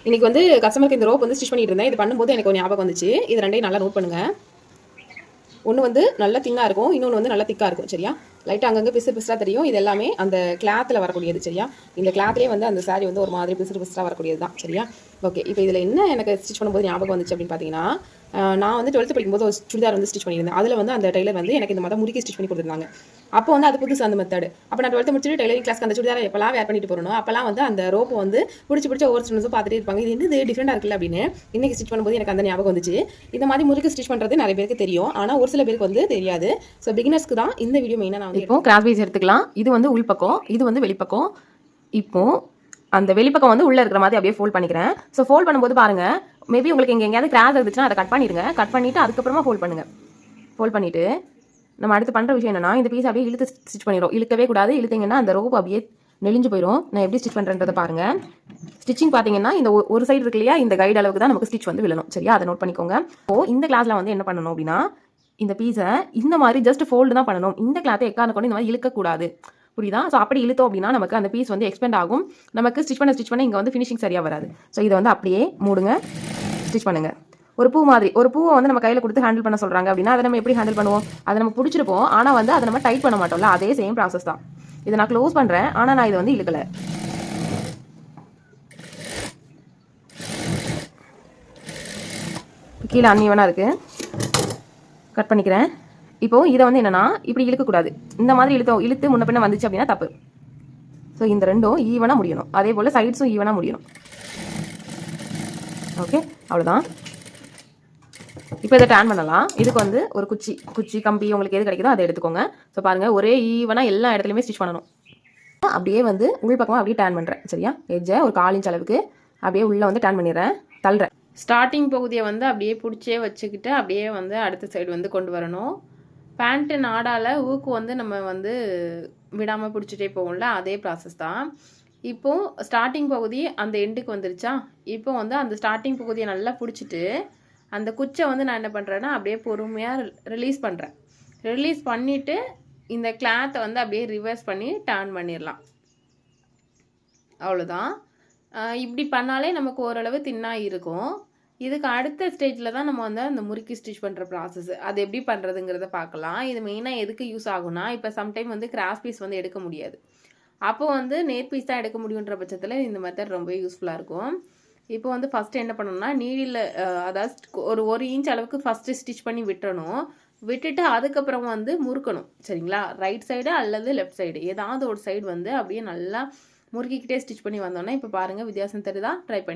இன்னைக்கு வந்து கஸ்டமருக்கு இந்த ரோப் வந்து ஸ்டிச் பண்ணிட்டு இருந்தேன். இது பண்ணும்போது எனக்கு ஒரு ஞாபகம் வந்துச்சு. இது ரெண்டையும் நல்லா நோட் பண்ணுங்க. ஒன்று வந்து நல்லா தின்னாக இருக்கும், இன்னொன்று வந்து நல்லா திக்காக இருக்கும். சரியா? லைட்டாக அங்கங்கே பிசு பிசுறாக தெரியும். இது எல்லாமே அந்த கிளாத்தில் வரக்கூடியது. சரியா? இந்த கிளாத்லேயே வந்து அந்த சாரீ வந்து ஒரு மாதிரி பிசு பிசுறாக வரக்கூடியது தான். சரியா? ஓகே. இப்போ இதில் என்ன எனக்கு ஸ்டிச் பண்ணும்போது ஞாபகம் வந்துச்சு அப்படின்னு பார்த்தீங்கன்னா, நான் வந்து 12th படிக்கும்போது ஒரு சுடிதார் வந்து ஸ்டிச் பண்ணியிருந்தேன். அதில் வந்து அந்த டெய்லர் வந்து எனக்கு இந்த மாதிரி முறுக்கி ஸ்டிச் பண்ணி கொடுத்துருந்தாங்க. அப்போ வந்து அது புதுசு அந்த மெத்தட். அப்போ நான் 12th முடிச்சுட்டு டெய்லரிங் கிளாஸ்க்கு அந்த சுடிதாரை எப்போலாம் வேர் பண்ணிட்டு போகிறனோ அப்போலாம் வந்து அந்த ரோப்பை வந்து பிடிச்சி ஒவ்வொரு ஸ்டூடெண்ட்ஸும் பார்த்துட்டே இருப்பாங்க. இது என்னது டிஃப்ரெண்டாக இருக்குல்ல அப்படின்னு இன்னைக்கு ஸ்டிச் பண்ணும்போது எனக்கு அந்த ஞாபகம் வந்துச்சு. இந்த மாதிரி முறுக்கு ஸ்டிச் பண்ணுறது நிறைய பேருக்கு தெரியும், ஆனால் ஒரு சில பேருக்கு வந்து தெரியாது. ஸோ பிகினர்ஸ்க்கு தான் இந்த வீடியோ மெயினாக நான் வந்து இப்போ கிராஸ் பீஸ் எடுத்துக்கலாம். இது வந்து உள்பக்கம், இது வந்து வெளிப்பக்கம். இப்போ அந்த வெளிப்பக்கம் வந்து உள்ள இருக்கிற மாதிரி அப்படியே ஃபோல்ட் பண்ணிக்கிறேன். ஸோ ஃபோல்ட் பண்ணும்போது பாருங்க, மேபி உங்களுக்கு இங்கே எங்கேயாவது கிராஸ் இருந்துச்சுன்னா அதை கட் பண்ணிடுங்க. கட் பண்ணிட்டு அதுக்கப்புறமா ஃபோல்ட் பண்ணுங்க. ஃபோல்ட் பண்ணிட்டு நம்ம அடுத்து பண்ணுற விஷயம் என்னன்னா, இந்த பீஸ் அப்படியே இழுத்து ஸ்டிச் பண்ணிடும். இழுக்கவே கூடாது. இழுத்தீங்கன்னா அந்த ரோப் அப்படியே நெளிஞ்சு போயிடும். நான் எப்படி ஸ்டிச் பண்ணுறேன்றதை பாருங்க. ஸ்டிச்சிங் பார்த்தீங்கன்னா இந்த ஒரு சைடு இருக்கு இல்லையா, இந்த கைடு அளவுக்கு தான் நமக்கு ஸ்டிச் வந்து விழணும். சரியா? அதை நோட் பண்ணிக்கோங்க. இப்போ இந்த கிளாஸ்ல வந்து என்ன பண்ணணும் அப்படின்னா, இந்த பீஸை இந்த மாதிரி ஜஸ்ட் ஃபோல்டு தான் பண்ணணும். இந்த கிளாத்தை எக்காரணம் கொண்டு இந்த மாதிரி இழுக்கக்கூடாது. புரியுதா? ஸோ அப்படி இழுத்தோம் அப்படின்னா நமக்கு அந்த பீஸ் வந்து எக்ஸ்பெண்ட் ஆகும். நமக்கு ஸ்டிச் பண்ண இங்கே வந்து ஃபினிஷிங் சரியாக வராது. ஸோ இதை வந்து அப்படியே மூடுங்க, ஸ்டிச் பண்ணுங்க. ஒரு பூ மாதிரி ஒரு பூவை வந்து நம்ம கையில் கொடுத்து ஹேண்டில் பண்ண சொல்கிறாங்க அப்படின்னா அதை நம்ம எப்படி ஹேண்டில் பண்ணுவோம்? அதை நம்ம பிடிச்சிருப்போம், ஆனால் வந்து அதை நம்ம டைட் பண்ண மாட்டோம்ல. அதே சேம் ப்ராசஸ் தான். இதை நான் க்ளோஸ் பண்ணுறேன், ஆனால் நான் இதை வந்து இழுக்கலை. கீழே அன்னியவனாக இருக்குது, கட் பண்ணிக்கிறேன். இப்போ இதை வந்து என்னன்னா இப்படி இழுக்கக்கூடாது. இந்த மாதிரி இழுத்து முன்ன பின்ன வந்துச்சு அப்படின்னா தப்பு. ஸோ இந்த ரெண்டும் ஈவனாக முடியணும். அதே போல் சைட்ஸும் ஈவனாக முடியணும். ஓகே, அவ்வளோதான். இப்போ இதை டேன் பண்ணலாம். இதுக்கு வந்து ஒரு குச்சி கம்பி உங்களுக்கு எது கிடைக்குதோ அதை எடுத்துக்கோங்க. ஸோ பாருங்கள், ஒரே ஈவனாக எல்லா இடத்துலையுமே ஸ்டிச் பண்ணணும். அப்படியே வந்து உள் பக்கமாக அப்படியே டேன் பண்ணுறேன். சரியா? எட்ஜை ஒரு 1/4 இன்ச் அளவுக்கு அப்படியே உள்ளே வந்து டேன் பண்ணிடுறேன், தள்ளுறேன். ஸ்டார்டிங் பகுதியை வந்து அப்படியே பிடிச்சே வச்சுக்கிட்டு அப்படியே வந்து அடுத்த சைடு வந்து கொண்டு வரணும். பேண்ட்டு நாடால் ஊக்கு வந்து நம்ம வந்து விடாமல் பிடிச்சிட்டே போகும்ல, அதே ப்ராசஸ் தான். இப்போது ஸ்டார்டிங் பகுதி அந்த எண்டுக்கு வந்துருச்சா, இப்போ வந்து அந்த ஸ்டார்டிங் பகுதியை நல்லா பிடிச்சிட்டு அந்த குச்சை வந்து நான் என்ன பண்ணுறேன்னா அப்படியே பொறுமையாக ரிலீஸ் பண்ணுறேன். ரிலீஸ் பண்ணிவிட்டு இந்த கிளாத்தை வந்து அப்படியே ரிவர்ஸ் பண்ணி டர்ன் பண்ணிடலாம். அவ்வளோதான். இப்படி பண்ணாலே நமக்கு ஓரளவு தின்னாக இருக்கும். இதுக்கு அடுத்த ஸ்டேஜில் தான் நம்ம வந்து அந்த முறுக்கி ஸ்டிச் பண்ணுற ப்ராசஸ். அது எப்படி பண்ணுறதுங்கிறத பார்க்கலாம். இது மெயினாக எதுக்கு யூஸ் ஆகும்னா, இப்போ சம்டைம் வந்து கிராஸ் பீஸ் வந்து எடுக்க முடியாது. அப்போ வந்து நேர் பீஸ் தான் எடுக்க முடியுன்ற பட்சத்தில் இந்த மெத்தட் ரொம்ப யூஸ்ஃபுல்லாக இருக்கும். இப்போ வந்து ஃபஸ்ட்டு என்ன பண்ணணும்னா, நீடில் அதாவது ஒரு இன்ச் அளவுக்கு ஃபஸ்ட்டு ஸ்டிச் பண்ணி விட்டுறணும். விட்டுட்டு அதுக்கப்புறம் வந்து முறுக்கணும். சரிங்களா? ரைட் சைடு அல்லது லெஃப்ட் சைடு ஏதாவது ஒரு சைடு வந்து அப்படியே நல்லா முறுக்கிக்கிட்டே ஸ்டிச் பண்ணி வந்தோன்னா இப்போ பாருங்கள் வித்தியாசம் தெரியுதா? ட்ரை பண்ணி